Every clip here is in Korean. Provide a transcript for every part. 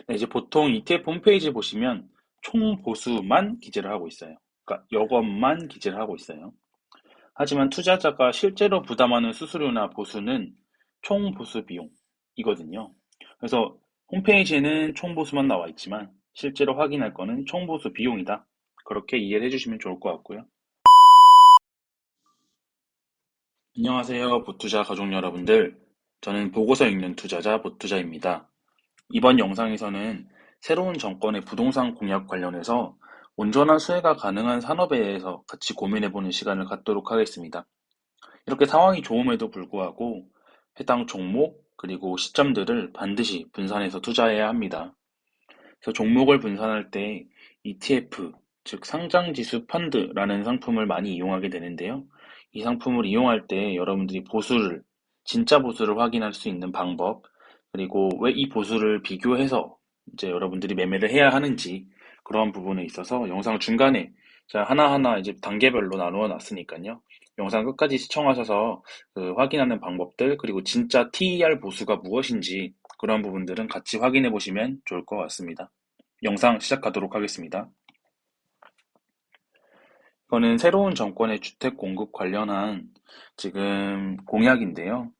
네, 이제 보통 ETF 홈페이지 보시면 총 보수만 기재를 하고 있어요. 그러니까 여건만 기재를 하고 있어요. 하지만 투자자가 실제로 부담하는 수수료나 보수는 총 보수 비용이거든요. 그래서 홈페이지에는 총 보수만 나와 있지만 실제로 확인할 거는 총 보수 비용이다. 그렇게 이해를 해주시면 좋을 것 같고요. 안녕하세요, 보투자 가족 여러분들. 저는 보고서 읽는 투자자 보투자입니다. 이번 영상에서는 새로운 정권의 부동산 공약 관련해서 온전한 수혜가 가능한 산업에 대해서 같이 고민해보는 시간을 갖도록 하겠습니다. 이렇게 상황이 좋음에도 불구하고 해당 종목 그리고 시점들을 반드시 분산해서 투자해야 합니다. 그래서 종목을 분산할 때 ETF, 즉 상장지수 펀드라는 상품을 많이 이용하게 되는데요. 이 상품을 이용할 때 여러분들이 보수를, 진짜 보수를 확인할 수 있는 방법, 그리고 왜 이 보수를 비교해서 이제 여러분들이 매매를 해야 하는지 그런 부분에 있어서 영상 중간에 제가 하나하나 이제 단계별로 나누어 놨으니까요. 영상 끝까지 시청하셔서 그 확인하는 방법들, 그리고 진짜 TER 보수가 무엇인지 그런 부분들은 같이 확인해 보시면 좋을 것 같습니다. 영상 시작하도록 하겠습니다. 이거는 새로운 정권의 주택 공급 관련한 지금 공약인데요.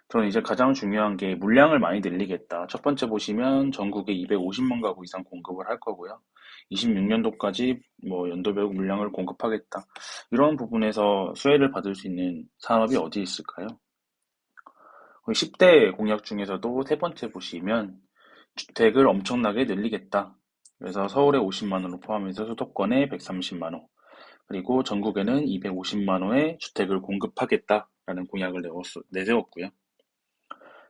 저는 이제 가장 중요한 게 물량을 많이 늘리겠다. 첫 번째 보시면 전국에 250만 가구 이상 공급을 할 거고요. 26년도까지 뭐 연도별 물량을 공급하겠다. 이런 부분에서 수혜를 받을 수 있는 산업이 어디 있을까요? 10대 공약 중에서도 세 번째 보시면 주택을 엄청나게 늘리겠다. 그래서 서울에 50만 호를 포함해서 수도권에 130만 호, 그리고 전국에는 250만 호의 주택을 공급하겠다라는 공약을 내세웠고요.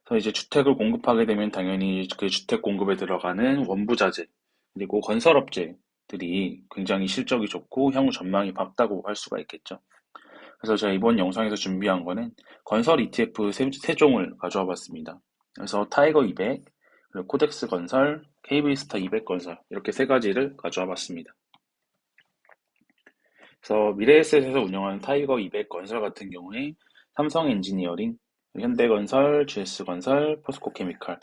그래서 이제 주택을 공급하게 되면 당연히 그 주택 공급에 들어가는 원부자재, 그리고 건설업체들이 굉장히 실적이 좋고 향후 전망이 밝다고 할 수가 있겠죠. 그래서 제가 이번 영상에서 준비한 거는 건설 ETF 세 종을 가져와 봤습니다. 그래서 타이거 200, 그리고 코덱스 건설, KB스타 200 건설 이렇게 세 가지를 가져와 봤습니다. 그래서 미래에셋에서 운영하는 타이거 200 건설 같은 경우에 삼성 엔지니어링, 현대건설, GS건설, 포스코케미칼,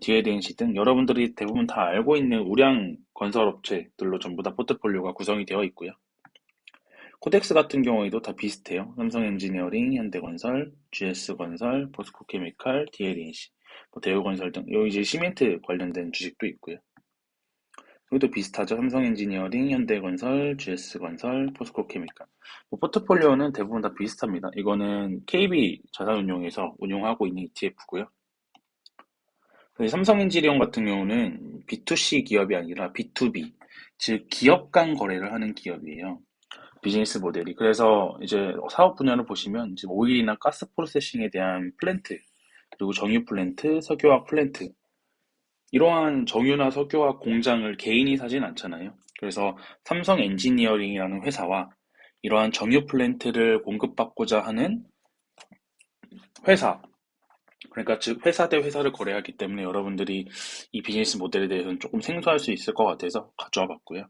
DLNC 등 여러분들이 대부분 다 알고 있는 우량 건설 업체들로 전부 다 포트폴리오가 구성이 되어 있고요. 코덱스 같은 경우에도 다 비슷해요. 삼성 엔지니어링, 현대건설, GS건설, 포스코케미칼, DLNC, 대우건설 등 여기 이제 시멘트 관련된 주식도 있고요. 여기도 비슷하죠. 삼성 엔지니어링, 현대건설, GS건설, 포스코케미칼. 포트폴리오는 대부분 다 비슷합니다. 이거는 KB 자산운용에서 운용하고 있는 ETF고요. 삼성 엔지니어링 같은 경우는 B2C 기업이 아니라 B2B, 즉 기업 간 거래를 하는 기업이에요. 비즈니스 모델이. 그래서 이제 사업 분야를 보시면 지금 오일이나 가스 프로세싱에 대한 플랜트, 그리고 정유 플랜트, 석유화학 플랜트, 이러한 정유나 석유화학 공장을 개인이 사진 않잖아요. 그래서 삼성 엔지니어링이라는 회사와 이러한 정유 플랜트를 공급받고자 하는 회사, 그러니까 즉 회사 대 회사를 거래하기 때문에 여러분들이 이 비즈니스 모델에 대해서는 조금 생소할 수 있을 것 같아서 가져와 봤고요.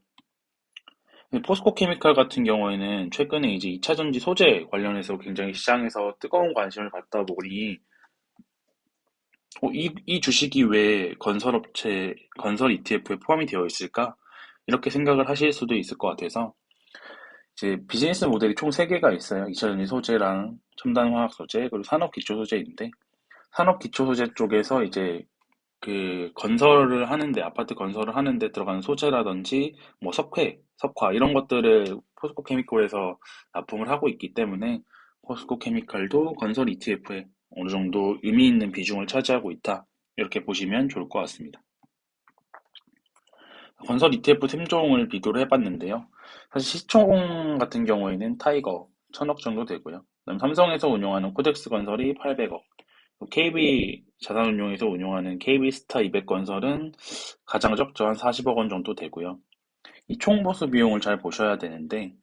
포스코 케미칼 같은 경우에는 최근에 이제 2차 전지 소재 관련해서 굉장히 시장에서 뜨거운 관심을 받다 보니 이 주식이 왜 건설 ETF에 포함이 되어 있을까? 이렇게 생각을 하실 수도 있을 것 같아서 이제 비즈니스 모델이 총 3개가 있어요. 2차 전지 소재랑 첨단 화학 소재, 그리고 산업 기초 소재인데 산업 기초 소재 쪽에서 이제 그 건설을 하는데 아파트 건설을 하는데 들어가는 소재라든지 뭐 석화 이런 것들을 포스코 케미컬에서 납품을 하고 있기 때문에 포스코 케미칼도 건설 ETF에 어느 정도 의미 있는 비중을 차지하고 있다. 이렇게 보시면 좋을 것 같습니다. 건설 ETF 3종을 비교를 해봤는데요. 사실 시총 같은 경우에는 타이거 1000억 정도 되고요. 그다음 삼성에서 운영하는 코덱스 건설이 800억, KB 자산운용에서 운용하는 KB스타 200 건설은 가장 적죠. 한 40억 원 정도 되고요. 이 총보수 비용을 잘 보셔야 되는데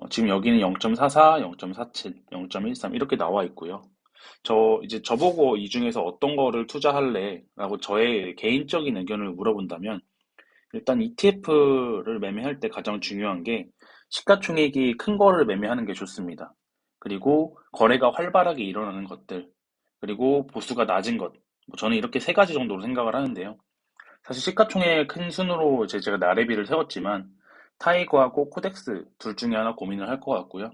지금 여기는 0.44, 0.47, 0.13 이렇게 나와 있고요. 이제 저보고 이 중에서 어떤 거를 투자할래? 라고 저의 개인적인 의견을 물어본다면 일단 ETF를 매매할 때 가장 중요한 게 시가총액이 큰 거를 매매하는 게 좋습니다. 그리고 거래가 활발하게 일어나는 것들, 그리고 보수가 낮은 것, 저는 이렇게 세 가지 정도로 생각을 하는데요. 사실 시가총액 큰 순으로 제가 나래비를 세웠지만 타이거하고 코덱스 둘 중에 하나 고민을 할 것 같고요.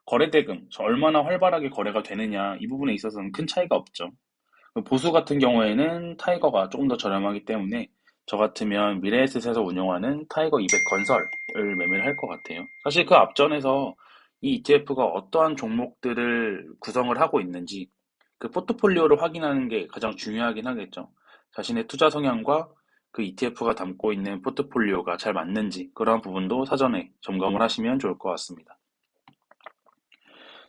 거래대금, 얼마나 활발하게 거래가 되느냐 이 부분에 있어서는 큰 차이가 없죠. 보수 같은 경우에는 타이거가 조금 더 저렴하기 때문에 저 같으면 미래에셋에서 운영하는 타이거 200 건설을 매매를 할 것 같아요. 사실 그 앞전에서 이 ETF가 어떠한 종목들을 구성을 하고 있는지 그 포트폴리오를 확인하는 게 가장 중요하긴 하겠죠. 자신의 투자 성향과 그 ETF가 담고 있는 포트폴리오가 잘 맞는지 그런 부분도 사전에 점검을 하시면 좋을 것 같습니다.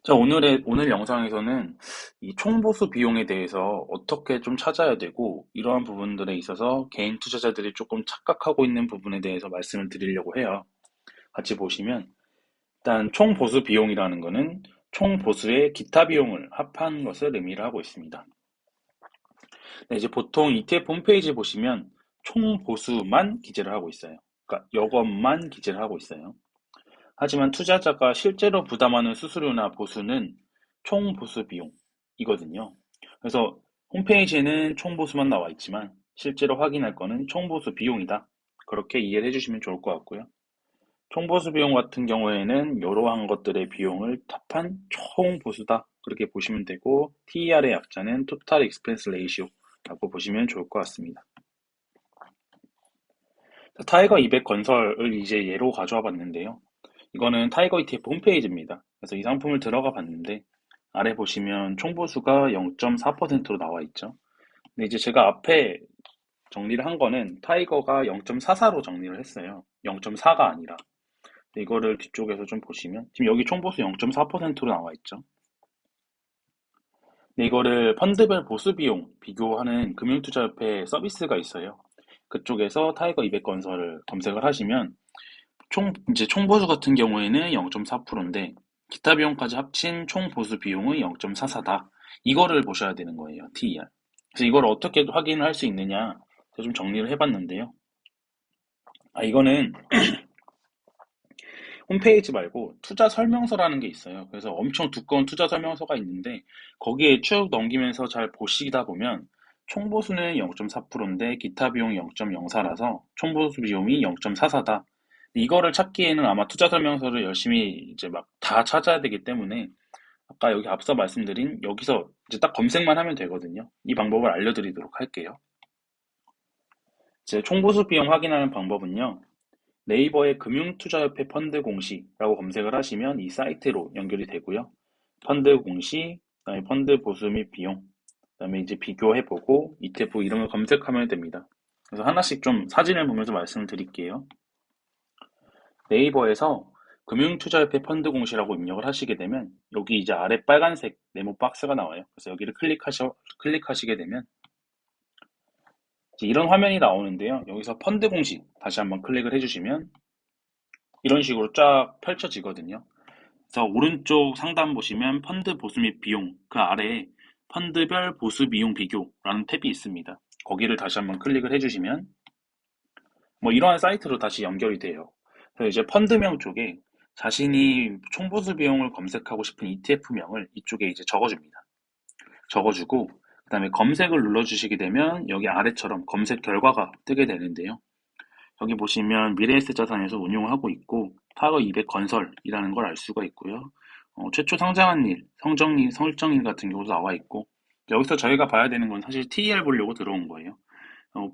자, 오늘 영상에서는 이 총보수 비용에 대해서 어떻게 좀 찾아야 되고, 이러한 부분들에 있어서 개인 투자자들이 조금 착각하고 있는 부분에 대해서 말씀을 드리려고 해요. 같이 보시면, 일단 총보수 비용이라는 거는 총보수의 기타 비용을 합한 것을 의미를 하고 있습니다. 네, 이제 보통 ETF 홈페이지 보시면 총보수만 기재를 하고 있어요. 그러니까 이것만 기재를 하고 있어요. 하지만 투자자가 실제로 부담하는 수수료나 보수는 총보수 비용이거든요. 그래서 홈페이지에는 총보수만 나와 있지만 실제로 확인할 거는 총보수 비용이다. 그렇게 이해를 해주시면 좋을 것 같고요. 총보수 비용 같은 경우에는 이러한 것들의 비용을 합한 총보수다. 그렇게 보시면 되고 TER의 약자는 Total Expense Ratio라고 보시면 좋을 것 같습니다. 타이거 200 건설을 이제 예로 가져와 봤는데요. 이거는 타이거 ETF 홈페이지입니다. 그래서 이 상품을 들어가 봤는데 아래 보시면 총보수가 0.4%로 나와 있죠. 근데 이제 제가 앞에 정리를 한 거는 타이거가 0.44로 정리를 했어요. 0.4가 아니라. 이거를 뒤쪽에서 좀 보시면 지금 여기 총보수 0.4%로 나와 있죠. 근데 이거를 펀드별 보수 비용 비교하는 금융투자협회 서비스가 있어요. 그쪽에서 타이거 200 건설을 검색을 하시면 이제 총보수 같은 경우에는 0.4%인데 기타 비용까지 합친 총보수 비용은 0.44다. 이거를 보셔야 되는 거예요. TER. 그래서 이걸 어떻게 확인을 할 수 있느냐? 제가 좀 정리를 해봤는데요. 이거는 홈페이지 말고 투자 설명서라는 게 있어요. 그래서 엄청 두꺼운 투자 설명서가 있는데 거기에 쭉 넘기면서 잘 보시다 보면 총보수는 0.4%인데 기타 비용이 0.04라서 총보수 비용이 0.44다. 이거를 찾기에는 아마 투자 설명서를 열심히 이제 막 다 찾아야 되기 때문에 아까 여기 앞서 말씀드린 여기서 이제 딱 검색만 하면 되거든요. 이 방법을 알려드리도록 할게요. 이제 총보수 비용 확인하는 방법은요. 네이버에 금융투자협회 펀드 공시라고 검색을 하시면 이 사이트로 연결이 되고요. 펀드 공시, 그다음에 펀드 보수 및 비용, 그다음에 이제 비교해보고 ETF 이런 걸 검색하면 됩니다. 그래서 하나씩 좀 사진을 보면서 말씀을 드릴게요. 네이버에서 금융투자협회 펀드 공시라고 입력을 하시게 되면 여기 이제 아래 빨간색 네모 박스가 나와요. 그래서 여기를 클릭하시게 되면 이제 이런 화면이 나오는데요. 여기서 펀드 공시 다시 한번 클릭을 해주시면 이런 식으로 쫙 펼쳐지거든요. 그래서 오른쪽 상단 보시면 펀드 보수 및 비용 그 아래에 펀드별 보수 비용 비교라는 탭이 있습니다. 거기를 다시 한번 클릭을 해주시면 뭐 이러한 사이트로 다시 연결이 돼요. 그래서 이제 펀드명 쪽에 자신이 총보수 비용을 검색하고 싶은 ETF명을 이쪽에 이제 적어줍니다. 적어주고 그다음에 검색을 눌러주시게 되면 여기 아래처럼 검색 결과가 뜨게 되는데요. 여기 보시면 미래에셋 자산에서 운용을 하고 있고 타거 200 건설이라는 걸 알 수가 있고요. 최초 상장한 일, 설정일 같은 경우도 나와 있고 여기서 저희가 봐야 되는 건 사실 TER 보려고 들어온 거예요.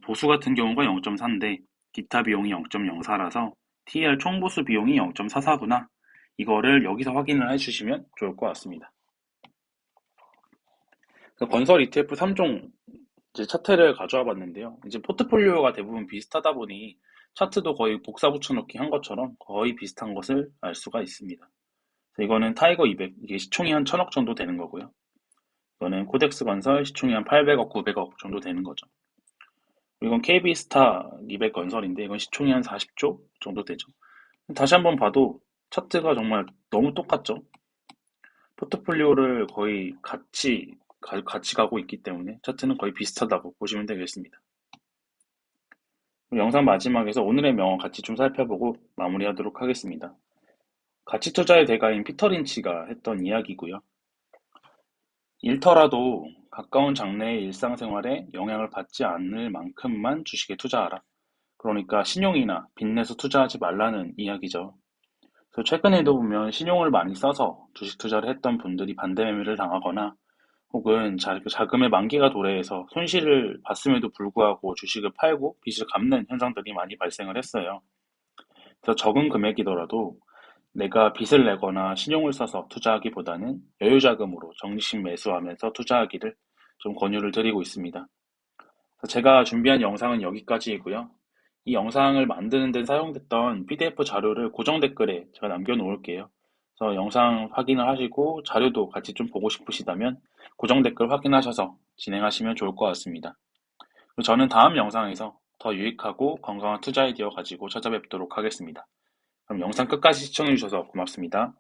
보수 같은 경우가 0.4인데 기타 비용이 0.04라서 TER 총보수 비용이 0.44구나. 이거를 여기서 확인을 해주시면 좋을 것 같습니다. 건설 ETF 3종 이제 차트를 가져와 봤는데요. 이제 포트폴리오가 대부분 비슷하다 보니 차트도 거의 복사 붙여넣기 한 것처럼 거의 비슷한 것을 알 수가 있습니다. 이거는 타이거 200, 이게 시총이 한 1000억 정도 되는 거고요. 이거는 코덱스 건설 시총이 한 800억, 900억 정도 되는 거죠. 이건 KB스타 200 건설인데 이건 시총이 한 40조 정도 되죠. 다시 한번 봐도 차트가 정말 너무 똑같죠. 포트폴리오를 거의 같이 가고 있기 때문에 차트는 거의 비슷하다고 보시면 되겠습니다. 영상 마지막에서 오늘의 명언 같이 좀 살펴보고 마무리하도록 하겠습니다. 가치 투자의 대가인 피터 린치가 했던 이야기고요. 잃더라도 가까운 장래의 일상생활에 영향을 받지 않을 만큼만 주식에 투자하라. 그러니까 신용이나 빚내서 투자하지 말라는 이야기죠. 그래서 최근에도 보면 신용을 많이 써서 주식 투자를 했던 분들이 반대 매매를 당하거나 혹은 자금의 만기가 도래해서 손실을 봤음에도 불구하고 주식을 팔고 빚을 갚는 현상들이 많이 발생을 했어요. 그래서 적은 금액이더라도 내가 빚을 내거나 신용을 써서 투자하기보다는 여유자금으로 적립식 매수하면서 투자하기를 좀 권유를 드리고 있습니다. 그래서 제가 준비한 영상은 여기까지이고요. 이 영상을 만드는 데 사용됐던 PDF 자료를 고정 댓글에 제가 남겨놓을게요. 그래서 영상 확인을 하시고 자료도 같이 좀 보고 싶으시다면 고정 댓글 확인하셔서 진행하시면 좋을 것 같습니다. 그리고 저는 다음 영상에서 더 유익하고 건강한 투자 아이디어 가지고 찾아뵙도록 하겠습니다. 그럼 영상 끝까지 시청해주셔서 고맙습니다.